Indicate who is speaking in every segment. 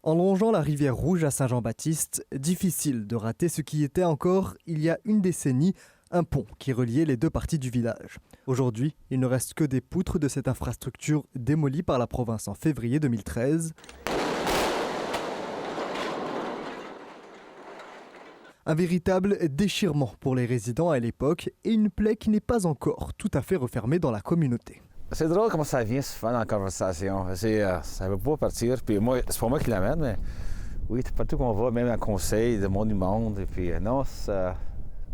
Speaker 1: En longeant la rivière Rouge à Saint-Jean-Baptiste, difficile de rater ce qui était encore, il y a une décennie, un pont qui reliait les deux parties du village. Aujourd'hui, il ne reste que des poutres de cette infrastructure démolie par la province en février 2013. Un véritable déchirement pour les résidents à l'époque et une plaie qui n'est pas encore tout à fait refermée dans la communauté.
Speaker 2: C'est drôle comment ça vient souvent dans la conversation. Ça ne veut pas partir. Puis moi, c'est pas moi qui l'amène, mais oui, partout qu'on va, même un conseil de mon du monde. Et puis non,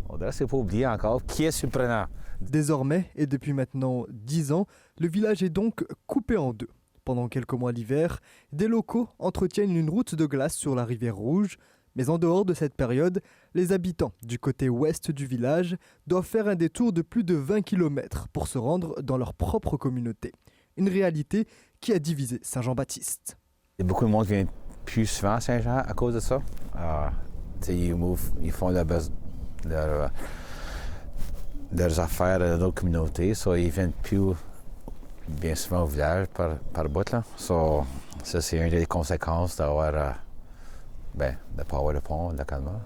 Speaker 2: on dirait que c'est pas oublié encore. Qui est surprenant?
Speaker 1: Désormais, et depuis maintenant 10 ans, le village est donc coupé en deux. Pendant quelques mois l'hiver, des locaux entretiennent une route de glace sur la rivière Rouge. Mais en dehors de cette période, les habitants du côté ouest du village doivent faire un détour de plus de 20 km pour se rendre dans leur propre communauté. Une réalité qui a divisé Saint-Jean-Baptiste.
Speaker 2: Il y a beaucoup de monde qui vient plus souvent à Saint-Jean à cause de ça. Ils font leurs affaires dans d'autres communautés, ils ne viennent plus bien souvent au village par bout. Là. Ça, c'est une des conséquences d'avoir... de ne pas avoir le pont localement.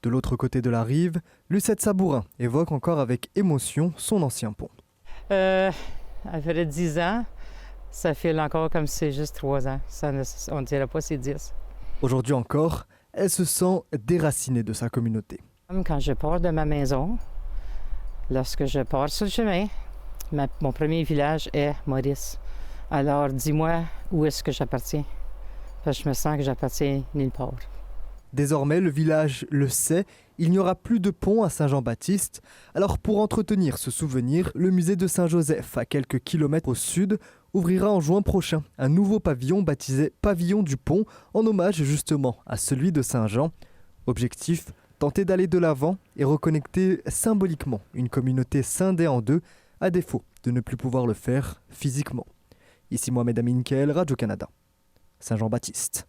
Speaker 1: De l'autre côté de la rive, Lucette Sabourin évoque encore avec émotion son ancien pont.
Speaker 3: Ça fait 10 ans. Ça file encore comme si c'est juste 3 ans. On ne dirait pas c'est 10.
Speaker 1: Aujourd'hui encore, elle se sent déracinée de sa communauté.
Speaker 3: Quand je pars de ma maison, lorsque je pars sur le chemin, mon premier village est Maurice. Alors dis-moi où est-ce que j'appartiens. Parce que je me sens que j'appartiens nulle part.
Speaker 1: Désormais, le village le sait, il n'y aura plus de pont à Saint-Jean-Baptiste. Alors pour entretenir ce souvenir, le musée de Saint-Joseph, à quelques kilomètres au sud, ouvrira en juin prochain un nouveau pavillon baptisé Pavillon du Pont, en hommage justement à celui de Saint-Jean. Objectif, tenter d'aller de l'avant et reconnecter symboliquement une communauté scindée en deux, à défaut de ne plus pouvoir le faire physiquement. Ici Mohamed Amin Kael, Radio-Canada. Saint-Jean-Baptiste.